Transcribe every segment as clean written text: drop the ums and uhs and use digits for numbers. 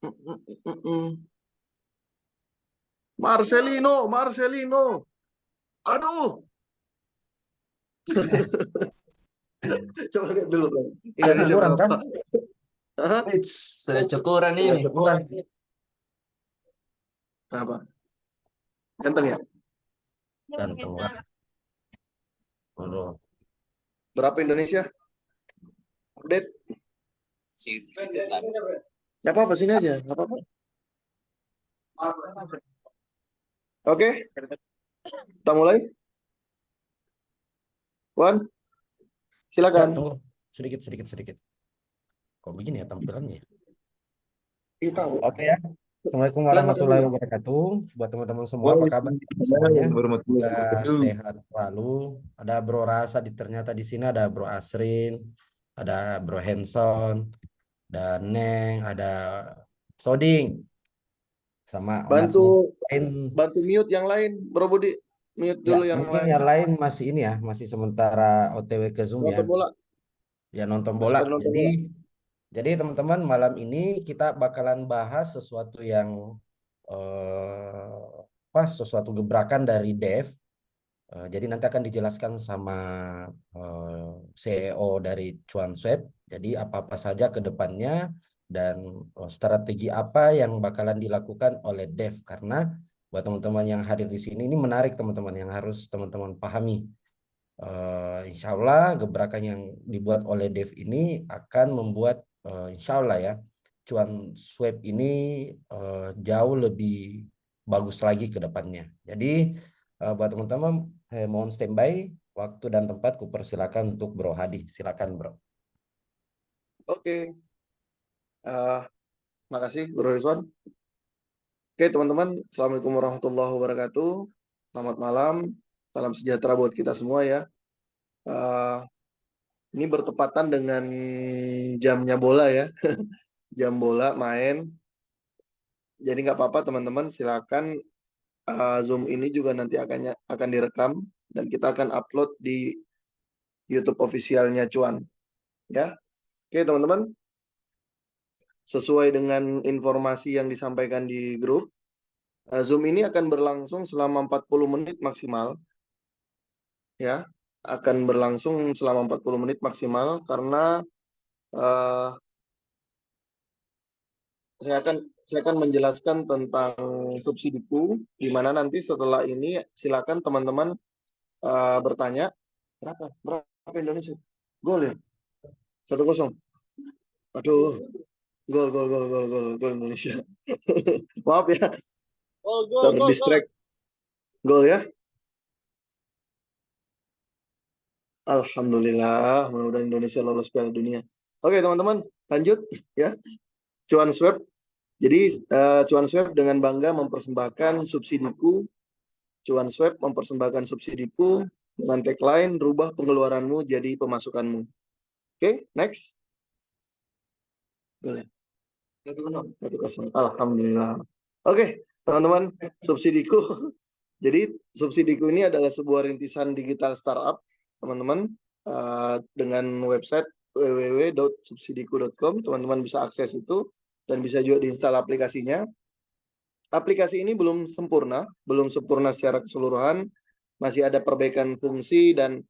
Mm, mm, mm, mm. Marcelino. Aduh. Coba lihat dulu Bang. Ada Indonesia cukuran berapa? kan? Hah? Sudah cukuran Ada ini. cukuran. Apa? Ganteng ya? Ganteng lah. Waduh. Berapa Indonesia? Update? Sekitar. Ya apa-apa, sini aja. Nggak apa-apa. Oke, kita mulai. Wan, Ya, silakan. tunggu. Sedikit. Kok begini ya tampilannya? Kita tahu. Oke ya. Assalamualaikum Kalian makan warahmatullahi dulu. wabarakatuh. Buat teman-teman semua, apa kabar semuanya? Waalaikumsalam warahmatullahi Semoga wabarakatuh. sehat selalu. Ada Bro Rasa ternyata di sini, ada Bro Asrin, ada Bro Henson, dan Neng, ada Soding, sama Onat Bantu semua lain. bantu mute yang lain, Bro Budi. Mute Ya, dulu yang mungkin lain. yang lain masih ini ya, masih sementara OTW ke Zoom ya. Nonton bola. Ya nonton Masih bola. pada nonton Jadi bola. Jadi teman-teman malam ini kita bakalan bahas sesuatu yang sesuatu gebrakan dari Dev. Jadi nanti akan dijelaskan sama CEO dari Cuansweb. Jadi apa-apa saja ke depannya dan strategi apa yang bakalan dilakukan oleh Dev, karena buat teman-teman yang hadir di sini ini menarik teman-teman yang harus teman-teman pahami. Insya Allah gebrakan yang dibuat oleh Dev ini akan membuat insya Allah ya cuan swab ini jauh lebih bagus lagi ke depannya. Jadi buat teman-teman mohon standby, waktu dan tempat kupersilakan untuk Bro Hadi. Silakan Bro. Oke. Makasih Bro Rizwan. Oke teman-teman, Assalamualaikum warahmatullahi wabarakatuh. Selamat malam, salam sejahtera buat kita semua ya. Eh, ini bertepatan dengan jamnya bola ya, jam bola main. Jadi nggak apa-apa teman-teman, silakan Zoom ini juga nanti akan direkam dan kita akan upload di YouTube officialnya Cuan ya. Oke teman-teman, sesuai dengan informasi yang disampaikan di grup, Zoom ini akan berlangsung selama 40 menit maksimal ya, akan berlangsung selama 40 menit maksimal karena uh, saya akan menjelaskan tentang subsidiku, di mana nanti setelah ini silakan teman-teman bertanya. Berapa Indonesia? Gol ya? 1-0. Aduh, gol Indonesia. Maaf ya, terdistract. Gol ya. Alhamdulillah, mudah-mudahan Indonesia lolos Piala Dunia. Oke teman-teman, lanjut ya. Cuan Swab. Jadi Cuan Swab dengan bangga mempersembahkan subsidiku. Cuan Swab mempersembahkan subsidiku dengan tagline rubah pengeluaranmu jadi pemasukanmu. Oke, next. Boleh. 1-0. Alhamdulillah. Oke, teman-teman, subsidiku. Jadi subsidiku ini adalah sebuah rintisan digital startup, teman-teman, dengan website www.subsidiku.com. Teman-teman bisa akses itu dan bisa juga diinstal aplikasinya. Aplikasi ini belum sempurna secara keseluruhan, masih ada perbaikan fungsi dan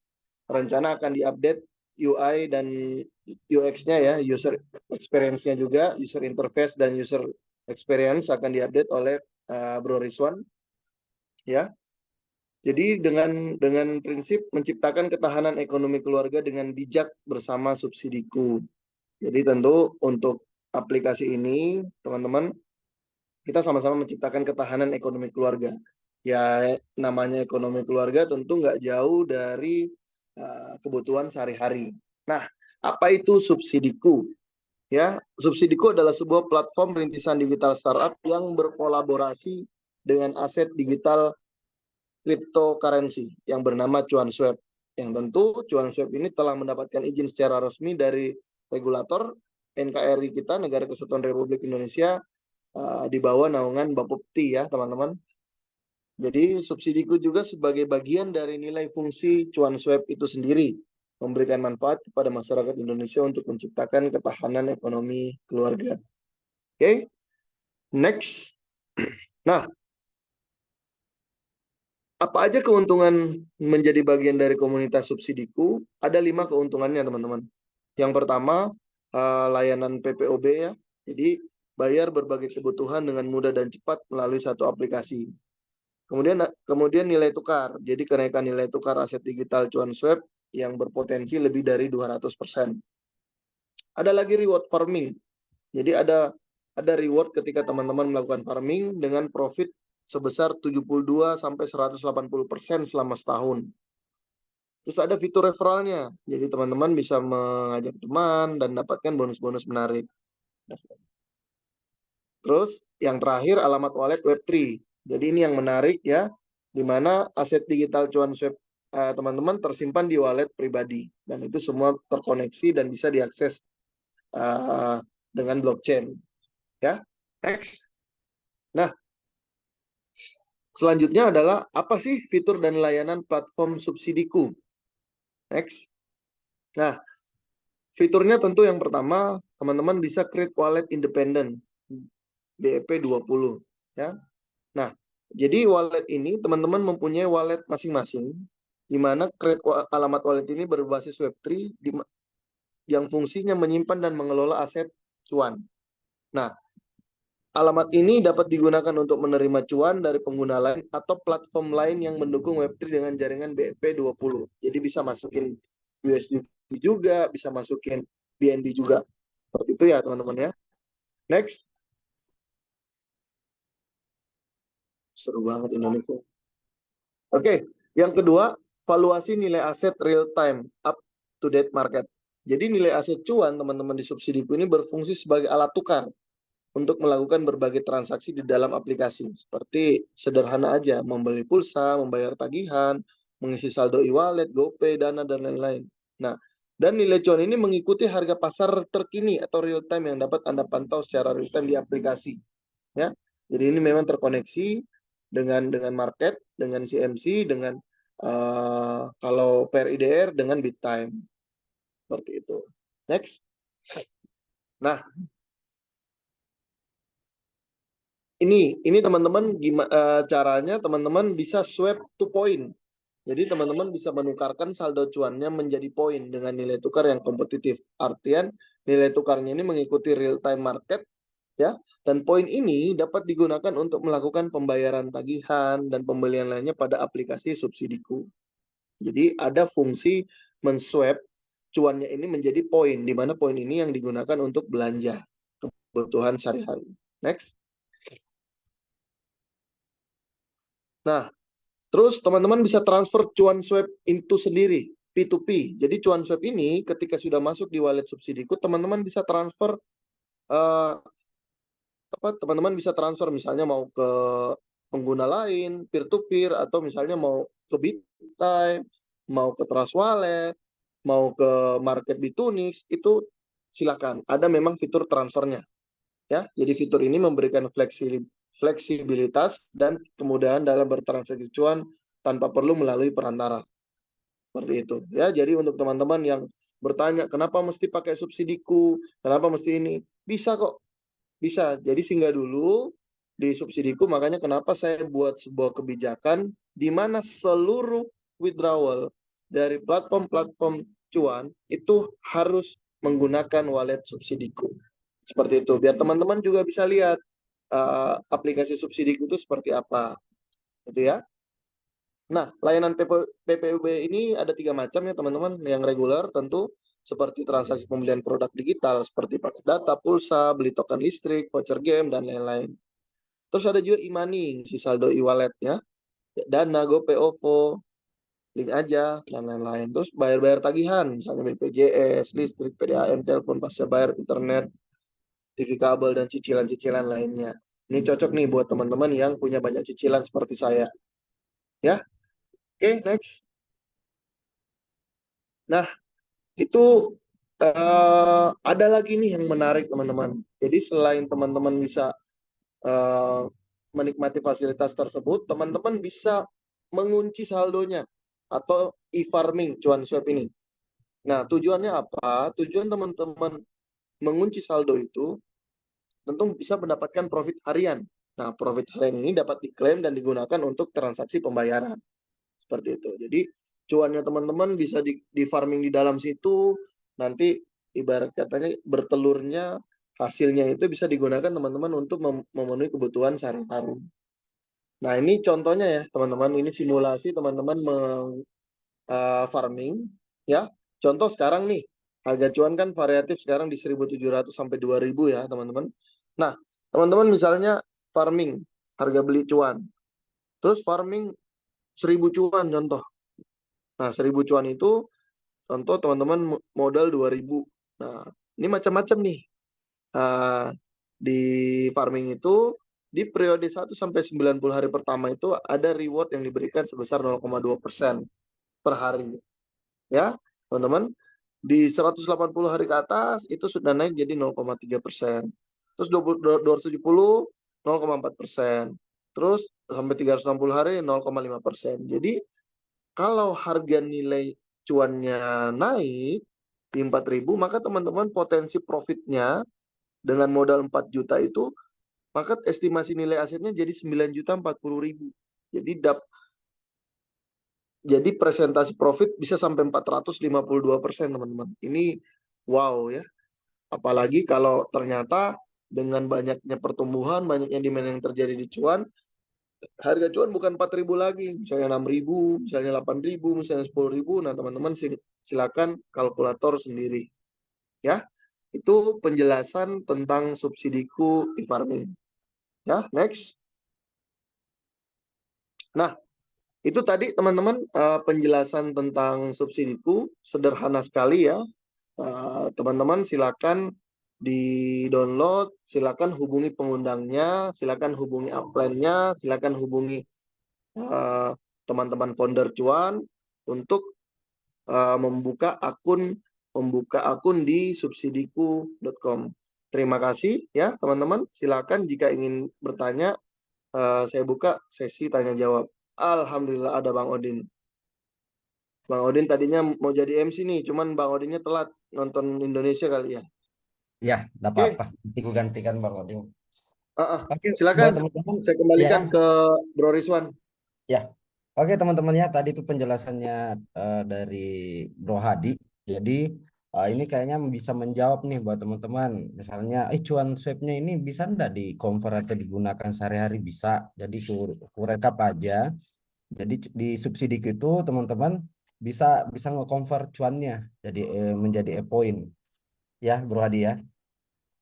rencana akan diupdate UI dan UX-nya ya, user experience-nya juga, user interface dan user experience akan diupdate oleh Bro Rizwan ya. Jadi dengan prinsip menciptakan ketahanan ekonomi keluarga dengan bijak bersama subsidiku. Jadi tentu untuk aplikasi ini teman-teman, kita sama-sama menciptakan ketahanan ekonomi keluarga. Ya namanya ekonomi keluarga tentu nggak jauh dari kebutuhan sehari-hari. Nah, apa itu subsidiku? Ya, subsidiku adalah sebuah platform rintisan digital startup yang berkolaborasi dengan aset digital cryptocurrency yang bernama CuanSwap. Yang tentu CuanSwap ini telah mendapatkan izin secara resmi dari regulator NKRI kita, Negara Kesatuan Republik Indonesia, di bawah naungan Bapepti ya teman-teman. Jadi subsidiku juga sebagai bagian dari nilai fungsi CuanSwap itu sendiri, memberikan manfaat kepada masyarakat Indonesia untuk menciptakan ketahanan ekonomi keluarga. Oke, Next. Nah, apa aja keuntungan menjadi bagian dari komunitas subsidiku? Ada 5 keuntungannya, teman-teman. Yang pertama, layanan PPOB ya. Jadi, bayar berbagai kebutuhan dengan mudah dan cepat melalui satu aplikasi. Kemudian nilai tukar. Jadi, kenaikan nilai tukar aset digital cuan swap yang berpotensi lebih dari 200%. Ada lagi reward farming. Jadi, ada reward ketika teman-teman melakukan farming dengan profit sebesar 72 sampai 180% selama setahun. Terus ada fitur referralnya. Jadi teman-teman bisa mengajak teman dan dapatkan bonus-bonus menarik. Terus yang terakhir alamat wallet Web3. Jadi ini yang menarik ya, di mana aset digital cuan swap teman-teman tersimpan di wallet pribadi dan itu semua terkoneksi dan bisa diakses dengan blockchain. Ya, next. Nah, selanjutnya adalah apa sih fitur dan layanan platform subsidiku? Next. Nah, fiturnya tentu yang pertama, teman-teman bisa create wallet independent BEP 20 ya. Nah, jadi wallet ini teman-teman mempunyai wallet masing-masing di mana create alamat wallet ini berbasis Web3 yang fungsinya menyimpan dan mengelola aset cuan. Nah, alamat ini dapat digunakan untuk menerima cuan dari pengguna lain atau platform lain yang mendukung Web3 dengan jaringan BEP 20. Jadi bisa masukin USDT juga, bisa masukin BNB juga. Seperti itu ya teman-teman ya. Next. Seru banget Indonesia. Oke, yang kedua, valuasi nilai aset real time up to date market. Jadi nilai aset cuan teman-teman di subsidiku ini berfungsi sebagai alat tukar untuk melakukan berbagai transaksi di dalam aplikasi. Seperti sederhana aja, membeli pulsa, membayar tagihan, mengisi saldo e-wallet, GoPay, Dana, dan lain-lain. Nah, dan nilai cuan ini mengikuti harga pasar terkini atau real time yang dapat Anda pantau secara real time di aplikasi. Ya, jadi ini memang terkoneksi dengan market, dengan CMC, dengan kalau PRIDR dengan BitTime. Seperti itu. Next. Nah, ini teman-teman caranya teman-teman bisa swap to point. Jadi teman-teman bisa menukarkan saldo cuannya menjadi poin dengan nilai tukar yang kompetitif. Artian nilai tukarnya ini mengikuti real time market ya. Dan poin ini dapat digunakan untuk melakukan pembayaran tagihan dan pembelian lainnya pada aplikasi subsidiku. Jadi ada fungsi menswap cuannya ini menjadi poin, di mana poin ini yang digunakan untuk belanja kebutuhan sehari-hari. Next. Nah, terus teman-teman bisa transfer cuan swap into sendiri, P2P. Jadi cuan swap ini ketika sudah masuk di wallet subsidiku, teman-teman bisa transfer teman-teman bisa transfer misalnya mau ke pengguna lain, peer to peer atau misalnya mau ke BitTime, mau ke Trust Wallet, mau ke market Bitunix, itu silakan. Ada memang fitur transfernya. Ya, jadi fitur ini memberikan fleksibilitas dan kemudahan dalam bertransaksi cuan tanpa perlu melalui perantara. Seperti itu. Ya, jadi untuk teman-teman yang bertanya kenapa mesti pakai subsidiku, kenapa mesti ini, bisa kok. Bisa. Jadi singgah dulu di subsidiku, makanya kenapa saya buat sebuah kebijakan di mana seluruh withdrawal dari platform-platform cuan itu harus menggunakan wallet subsidiku. Seperti itu. Biar teman-teman juga bisa lihat aplikasi subsidiku itu seperti apa. Gitu ya. Nah, layanan PPOB ini ada 3 macam ya teman-teman. Yang reguler tentu seperti transaksi pembelian produk digital seperti paket data, pulsa, beli token listrik, voucher game, dan lain-lain. Terus ada juga e-money, si saldo e-wallet ya. Dana, GoPay, OVO, link aja, dan lain-lain. Terus bayar-bayar tagihan, misalnya BPJS, listrik, PDAM, telepon, pasca bayar, internet, TV kabel, dan cicilan-cicilan lainnya. Ini cocok nih buat teman-teman yang punya banyak cicilan seperti saya. Ya, oke, next. Nah, itu ada lagi nih yang menarik teman-teman. Jadi selain teman-teman bisa menikmati fasilitas tersebut, teman-teman bisa mengunci saldonya atau e-farming cuan swap ini. Nah, tujuannya apa? Tujuan teman-teman mengunci saldo itu tentu bisa mendapatkan profit harian. Nah, profit harian ini dapat diklaim dan digunakan untuk transaksi pembayaran. Seperti itu. Jadi, cuannya teman-teman bisa di farming di dalam situ, nanti ibarat katanya bertelurnya hasilnya itu bisa digunakan teman-teman untuk memenuhi kebutuhan sehari-hari. Nah, ini contohnya ya, teman-teman. Ini simulasi teman-teman farming ya. Contoh sekarang nih, harga cuan kan variatif sekarang di 1.700 sampai 2.000 ya, teman-teman. Nah, teman-teman misalnya farming, harga beli cuan. Terus farming 1.000 cuan contoh. Nah, 1.000 cuan itu contoh teman-teman modal 2.000. Nah, ini macam-macam nih. Di farming itu di periode 1 sampai 90 hari pertama itu ada reward yang diberikan sebesar 0,2% per hari. Ya, teman-teman. Di 180 hari ke atas itu sudah naik jadi 0,3%. Terus 270 0,4%. Terus sampai 360 hari 0,5%. Jadi kalau harga nilai cuannya naik di 4.000, maka teman-teman potensi profitnya dengan modal 4 juta itu, maka estimasi nilai asetnya jadi 9.040.000. Jadi presentasi profit bisa sampai 452%, teman-teman. Ini wow ya. Apalagi kalau ternyata dengan banyaknya pertumbuhan, banyaknya demand yang terjadi di cuan, harga cuan bukan 4.000 lagi, misalnya 6.000, misalnya 8.000, misalnya 10.000. Nah, teman-teman silakan kalkulator sendiri. Ya, itu penjelasan tentang subsidiku e-farming. Ya, next. Nah, itu tadi teman-teman penjelasan tentang subsidiku, sederhana sekali ya. Teman-teman silakan di-download, silakan hubungi pengundangnya, silakan hubungi upline-nya, silakan hubungi teman-teman founder cuan untuk membuka akun di subsidiku.com. Terima kasih ya teman-teman. Silakan jika ingin bertanya, saya buka sesi tanya jawab. Alhamdulillah ada Bang Odin. Bang Odin tadinya mau jadi MC nih, cuman Bang Odinnya telat nonton Indonesia kali ya. Ya, tidak Oke, apa-apa. Nanti ku gantikan Bang Odin. Oke, buat silakan teman-teman saya ya, kembalikan ke Bro Rizwan. ya. Oke teman-teman ya, tadi itu penjelasannya dari Bro Hadi. Jadi ini kayaknya bisa menjawab nih buat teman-teman. Misalnya, cuan swapnya ini bisa ndak di convert atau digunakan sehari-hari? Bisa. Jadi ku rekap aja. Jadi di subsidi itu teman-teman bisa bisa nge-convert cuannya jadi menjadi e-point ya Bro Hadi ya.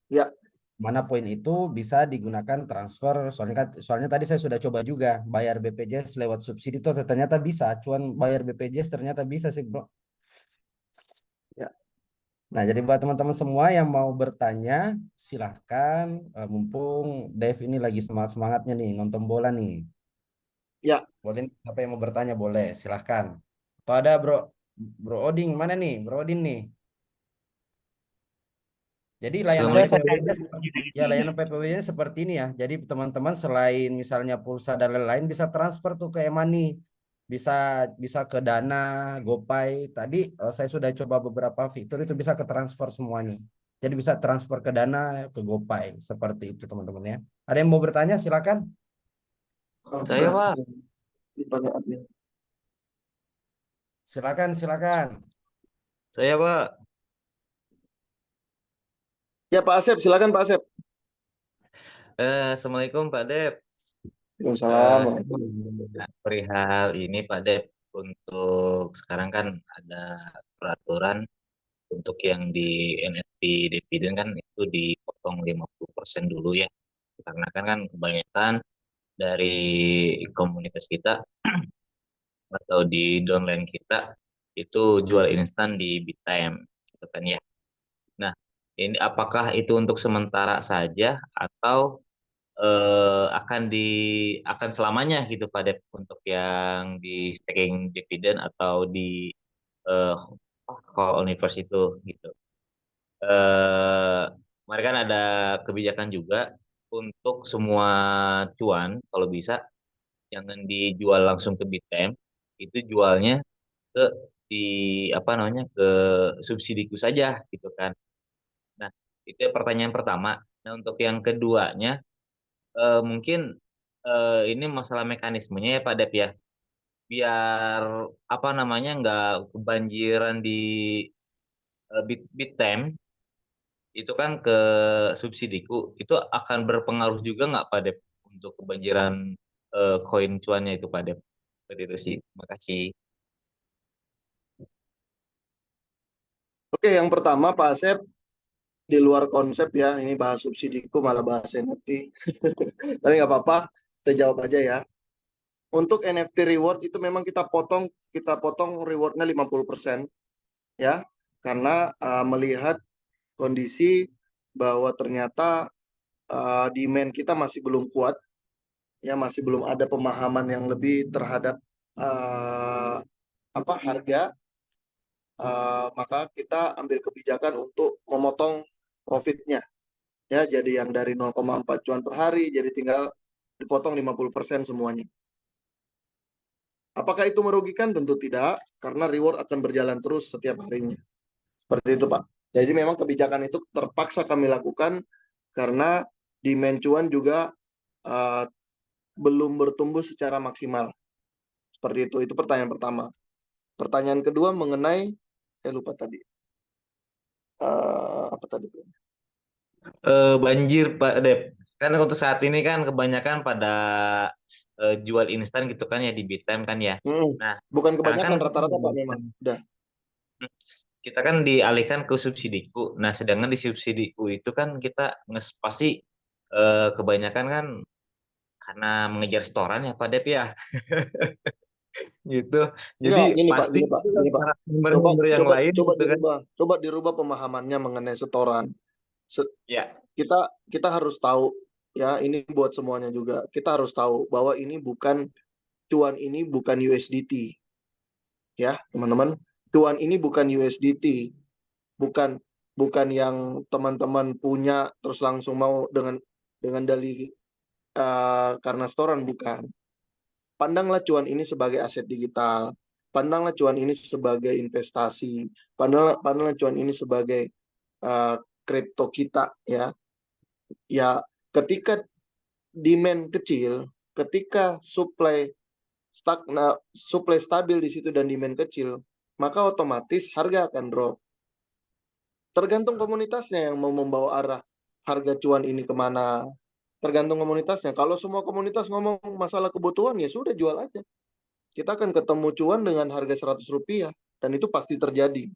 Ya, Mana poin itu bisa digunakan transfer, soalnya tadi saya sudah coba juga bayar BPJS lewat subsidi itu ternyata bisa, cuan bayar BPJS ternyata bisa sih bro. ya. Nah jadi buat teman-teman semua yang mau bertanya silahkan, mumpung Dev ini lagi semangat-semangatnya nih nonton bola nih, Ya, boleh nih, siapa yang mau bertanya boleh silahkan. Atau ada bro, Bro Oding mana nih Bro Odin nih. Jadi layanan Ya, Assalamualaikum. PPWnya ya layanan PPWnya seperti ini ya. Jadi teman-teman selain misalnya pulsa dan lain-lain bisa transfer tuh ke e-money. Bisa bisa ke Dana, GoPay. Tadi saya sudah coba beberapa fitur itu bisa ke transfer semuanya. Jadi bisa transfer ke Dana, ke GoPay. Seperti itu teman-teman ya. Ada yang mau bertanya silakan. Saya Pak, di panel admin. Silakan silakan. saya Pak. Ya Pak Asep, silakan Pak Asep. Assalamualaikum Pak Dep. Waalaikumsalam. Saya perihal ini Pak Dep, untuk sekarang kan ada peraturan untuk yang di NFT dividen kan itu dipotong 50% dulu ya. Karena kan kebanyakan dari komunitas kita atau di downline kita itu jual instan di Bittime gitu kan ya. Nah, ini apakah itu untuk sementara saja atau akan selamanya gitu Pak Dep untuk yang di staking dividen atau di eh, call universe itu gitu. Eh Kemarin kan ada kebijakan juga untuk semua cuan kalau bisa jangan dijual langsung ke Bittime, itu jualnya ke di apa namanya ke subsidiku saja gitu kan. Nah, itu pertanyaan pertama. Nah, untuk yang keduanya mungkin ini masalah mekanismenya ya Pak Dep ya. Biar apa namanya nggak kebanjiran di bit time itu kan ke subsidiku itu akan berpengaruh juga nggak Pak Dep untuk kebanjiran koin cuannya itu Pak Dep. Seperti itu sih. Terima kasih. Oke, yang pertama Pak Asep, di luar konsep ya, ini bahas subsidiku malah bahas NFT. Tapi nggak apa-apa, kita jawab aja ya. Untuk NFT reward itu memang kita potong rewardnya 50% ya, karena melihat kondisi bahwa ternyata demand kita masih belum kuat, ya masih belum ada pemahaman yang lebih terhadap uh, harga, maka kita ambil kebijakan untuk memotong profitnya, ya jadi yang dari 0,4 cuan per hari jadi tinggal dipotong 50% semuanya. Apakah itu merugikan? Tentu tidak, karena reward akan berjalan terus setiap harinya. Seperti itu, Pak. Jadi memang kebijakan itu terpaksa kami lakukan karena demand cuan juga uh, belum bertumbuh secara maksimal. Seperti itu pertanyaan pertama. Pertanyaan kedua mengenai, saya lupa tadi. Apa tadi? Banjir Pak Dep. Kan untuk saat ini kan kebanyakan pada jual instan gitu kan ya di Bittime kan ya. Nah, Bukan sekarang kan kebanyakan, rata-rata Pak memang. Udah. kita kan dialihkan ke subsidiku. Nah, sedangkan di subsidiku itu kan kita pasti kebanyakan kan karena mengejar setoran ya Pak Dep ya. Gitu. Jadi Enggak, gini Pak, pasti gini Pak, itu kan gini Pak. para Coba sumber-sumber yang coba lain coba gitu kan. dirubah, coba dirubah pemahamannya mengenai setoran. Ya, Kita kita harus tahu ya, ini buat semuanya juga. Kita harus tahu bahwa cuan ini bukan USDT, ya teman-teman. Cuan ini bukan USDT, bukan bukan yang teman-teman punya terus langsung mau dengan dalih karena setoran, bukan. Pandanglah cuan ini sebagai aset digital. Pandanglah cuan ini sebagai investasi. Pandanglah cuan ini sebagai kripto kita, ya. Ya, ketika demand kecil, ketika supply stabil di situ dan demand kecil, maka otomatis harga akan drop. Tergantung komunitasnya yang mau membawa arah harga cuan ini kemana. Tergantung komunitasnya. Kalau semua komunitas ngomong masalah kebutuhan, ya sudah jual aja. Kita akan ketemu cuan dengan harga Rp100 dan itu pasti terjadi.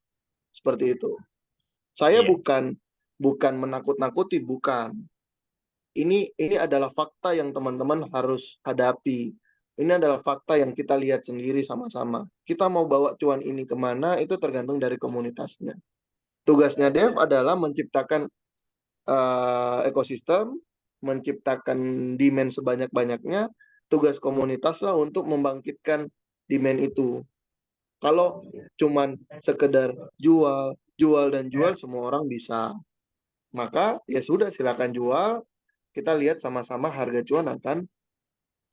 Seperti itu. Saya iya. bukan menakut-nakuti, bukan. Ini adalah fakta yang teman-teman harus hadapi. Ini adalah fakta yang kita lihat sendiri sama-sama. Kita mau bawa cuan ini kemana, itu tergantung dari komunitasnya. Tugasnya Dev adalah menciptakan ekosistem, menciptakan demand sebanyak-banyaknya. Tugas komunitas lah untuk membangkitkan demand itu. Kalau cuman sekedar jual, jual dan jual, semua orang bisa. Maka ya sudah, silakan jual. Kita lihat sama-sama harga cuan akan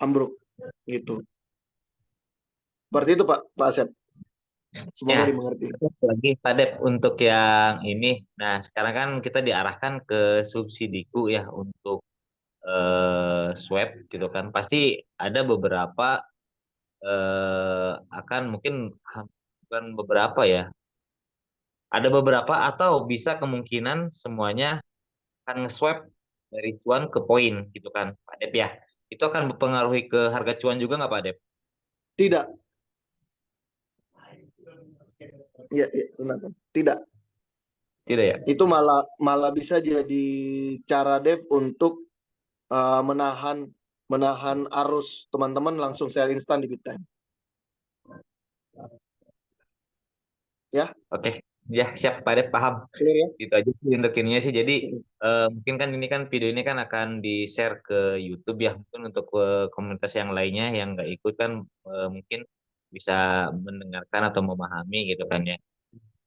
ambruk gitu. Seperti itu Pak Asep. Semoga Ya, dimengerti. lagi Pak Dep untuk yang ini. Nah, sekarang kan kita diarahkan ke subsidiku ya untuk swab gitu kan. Pasti ada beberapa akan mungkin bukan beberapa ya. Ada beberapa atau bisa kemungkinan semuanya akan nge-swap dari cuan ke poin gitu kan, Pak Dep ya. Itu akan mempengaruhi ke harga cuan juga nggak Pak Dep? Tidak. Ya, kenapa? Tidak. Tidak ya? Itu malah bisa jadi cara Dev untuk menahan arus teman-teman langsung share instan di Bittime. Ya, Oke, ya siap Pak Dep paham. clear ya. Itu aja sih untuk ininya sih. Jadi mungkin kan ini kan video ini kan akan di-share ke YouTube ya. Mungkin untuk komunitas yang lainnya yang nggak ikut kan mungkin bisa mendengarkan atau memahami gitu kan ya.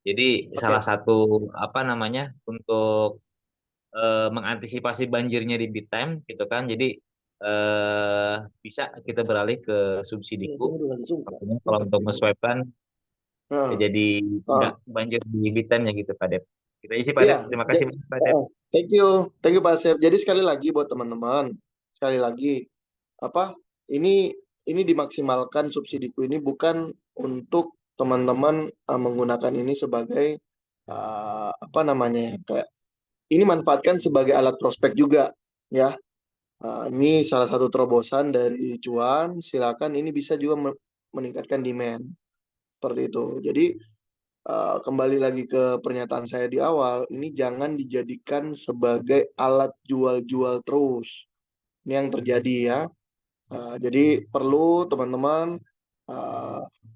Jadi Oke. salah satu apa namanya untuk mengantisipasi banjirnya di Bittime gitu kan. Jadi eh, bisa kita beralih ke subsidiku. Langsung. Maksudnya kalau untuk nge-swipe kan ya Nah, jadi nggak nah. banjir di Bittime ya gitu Pak Dep. Gitu aja sih Pak Dep. Iya, Terima kasih banyak Pak Dep. thank you Pak Asep. Jadi sekali lagi buat teman-teman, sekali lagi apa ini dimaksimalkan subsidiku ini bukan untuk teman-teman menggunakan ini sebagai apa namanya ya, kayak ini manfaatkan sebagai alat prospek juga ya. Ini salah satu terobosan dari cuan. Silakan ini bisa juga meningkatkan demand seperti itu. Jadi kembali lagi ke pernyataan saya di awal, ini jangan dijadikan sebagai alat jual-jual terus. Ini yang terjadi ya. Jadi perlu teman-teman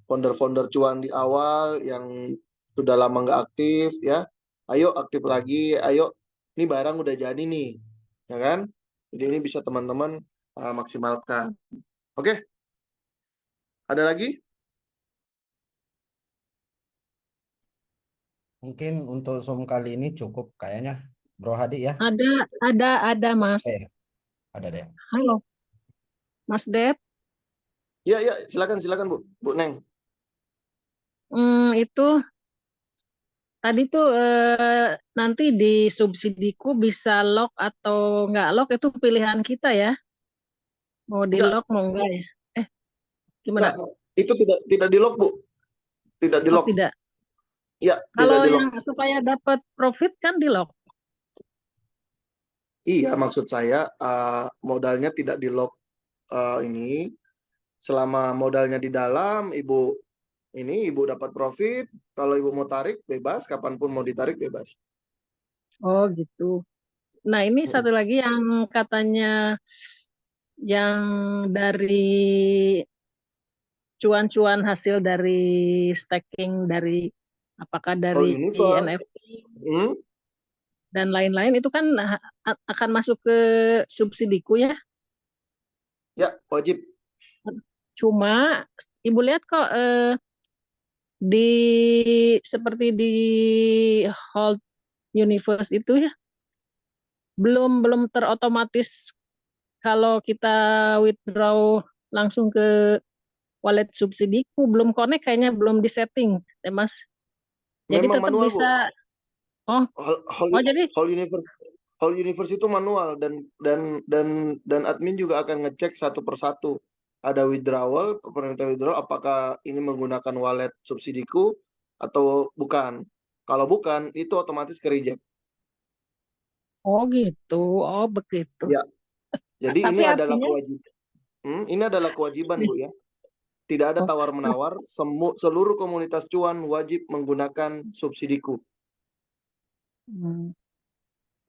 founder-founder cuan di awal yang sudah lama nggak aktif ya, ayo aktif lagi, ayo ini barang udah jadi nih, ya kan? Jadi ini bisa teman-teman maksimalkan. Oke, ada lagi? Mungkin untuk Zoom kali ini cukup kayaknya, Bro Hadi ya. Ada Mas. Ada deh. Halo, Mas Dep. Ya, silakan Bu Neng. Itu tadi tuh nanti di subsidiku bisa lock atau nggak lock itu pilihan kita ya. Mau di Enggak, lock mau enggak ya? enggak. Gimana? Itu tidak di lock, Bu. Tidak di Oh lock. tidak. Ya, tidak Kalau di lock. yang supaya dapat profit kan di lock. Iya, maksud saya modalnya tidak di lock ini. Selama modalnya di dalam, Ibu dapat profit. Kalau Ibu mau tarik, bebas. Kapanpun mau ditarik, bebas. Oh gitu. Nah ini satu lagi yang katanya yang dari cuan-cuan hasil dari staking dari apakah Whole dari Universe. NFT Hmm? dan lain-lain itu kan akan masuk ke subsidiku ya. Ya, wajib. Cuma Ibu lihat kok di seperti di Hold Universe itu ya belum terotomatis kalau kita withdraw langsung ke wallet subsidiku belum connect kayaknya belum disetting ya Mas. Jadi Memang tetap manual, Bu. bisa jadi Whole Universe itu manual dan admin juga akan ngecek satu persatu. Ada withdrawal, permintaan withdrawal, apakah ini menggunakan wallet subsidiku atau bukan. Kalau bukan, itu otomatis ke reject. gitu. Oh begitu. Ya, jadi ini Tapi adalah artinya kewajiban. Ini adalah kewajiban, Bu ya. Tidak ada oh, tawar-menawar, seluruh komunitas cuan wajib menggunakan subsidiku.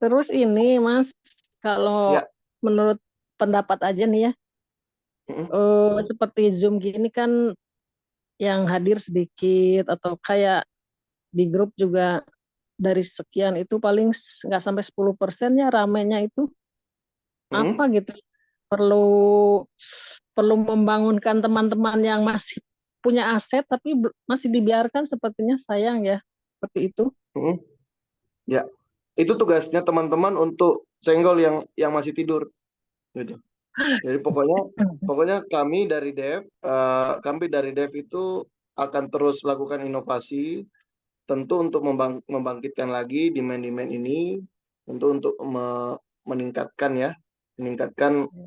Terus ini Mas kalau Ya. menurut pendapat aja nih ya seperti Zoom gini kan yang hadir sedikit atau kayak di grup juga dari sekian itu paling nggak sampai 10% ya ramenya itu apa gitu perlu membangunkan teman-teman yang masih punya aset tapi masih dibiarkan sepertinya sayang ya seperti itu. Ya, itu tugasnya teman-teman untuk senggol yang masih tidur, gitu. Jadi pokoknya kami dari Dev itu akan terus lakukan inovasi, tentu untuk membangkitkan lagi demand-demand ini, tentu untuk meningkatkan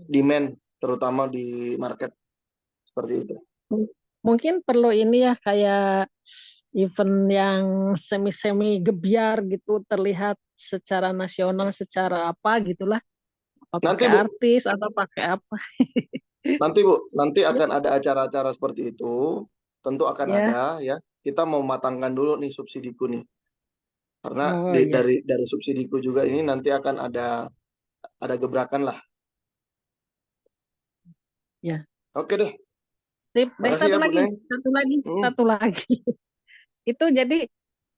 demand terutama di market seperti itu. Mungkin perlu ini ya kayak event yang semi gebiar gitu terlihat secara nasional secara apa gitulah Nanti pakai Bu, artis atau pakai apa nanti akan ada acara-acara seperti itu, tentu akan ya. ada ya. Kita mau matangkan dulu nih subsidiku nih. Karena Oh iya dari subsidiku juga ini nanti akan ada gebrakan lah. ya. Oke deh. Sip. Makasih ya Bu Neng. Satu lagi itu jadi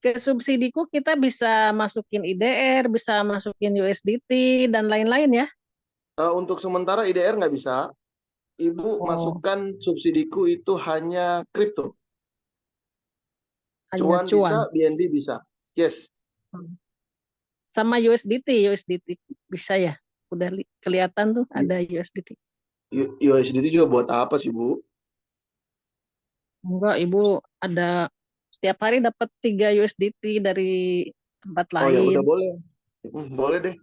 ke subsidiku kita bisa masukin IDR bisa masukin USDT dan lain-lain ya. Untuk sementara IDR nggak bisa. Ibu masukkan subsidiku itu hanya kripto. Hanya Cuan bisa, BNB bisa. Yes. Sama USDT bisa ya. Udah kelihatan tuh ada USDT. USDT juga buat apa sih Bu? Enggak, Ibu ada setiap hari dapat 3 USDT dari tempat Oh ya lain. udah boleh. Boleh deh.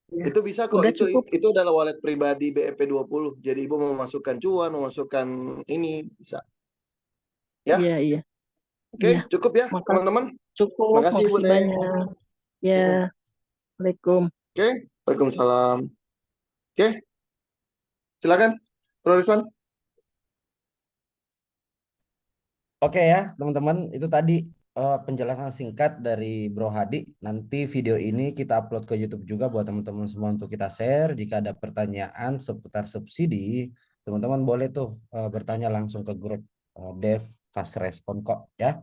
Ya, Itu bisa kok. udah Itu cukup. itu adalah wallet pribadi BEP20. Jadi Ibu mau masukkan cuan, mau masukkan ini bisa. Ya. Iya, iya. Oke, Iya. cukup ya, Makasih. teman-teman. Cukup. Makasih Ibu Makasih Neng. banyak. Ya, Assalamualaikum. Oke, Waalaikumsalam. Oke, silakan, Bro Rizwan. Oke ya, teman-teman, itu tadi penjelasan singkat dari Bro Hadi. Nanti video ini kita upload ke YouTube juga buat teman-teman semua untuk kita share. Jika ada pertanyaan seputar subsidi, teman-teman boleh tuh bertanya langsung ke grup Dev Fast Respon kok ya.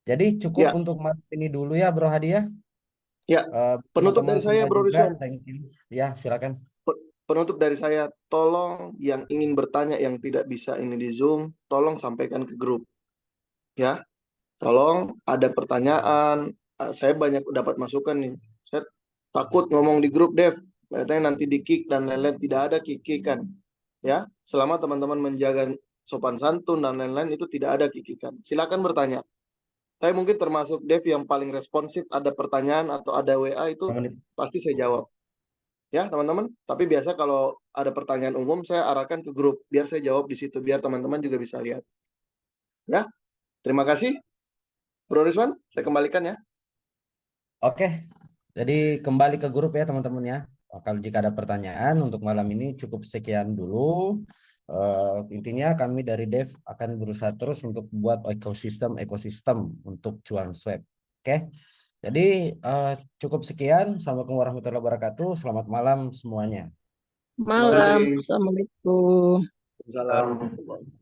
Jadi cukup Ya, untuk malam ini dulu ya Bro Hadi ya. ya. Penutup Teman-teman dari saya, semua Bro juga, Rizwan. thank you. Ya, silakan. Penutup dari saya, tolong yang ingin bertanya yang tidak bisa ini di Zoom, tolong sampaikan ke grup. Ya, tolong ada pertanyaan. Saya banyak dapat masukan nih. Saya takut ngomong di grup Dev, katanya nanti di-kick dan lain-lain. Tidak ada kick-kickan. Ya, selama teman-teman menjaga sopan santun dan lain-lain itu tidak ada kick-kickan. Silakan bertanya. Saya mungkin termasuk Dev yang paling responsif, ada pertanyaan atau ada WA itu Menit. pasti saya jawab. Ya, teman-teman. Tapi biasa kalau ada pertanyaan umum saya arahkan ke grup biar saya jawab di situ biar teman-teman juga bisa lihat. Ya. Terima kasih. Bro Rizwan, saya kembalikan ya. Oke, jadi kembali ke grup ya teman-teman ya. Kalau jika ada pertanyaan untuk malam ini cukup sekian dulu. Intinya kami dari Dev akan berusaha terus untuk buat ekosistem untuk cuan swap. Oke, jadi cukup sekian. Assalamualaikum warahmatullahi wabarakatuh. Selamat malam semuanya. Terima Malam. kasih. Assalamualaikum. Salam.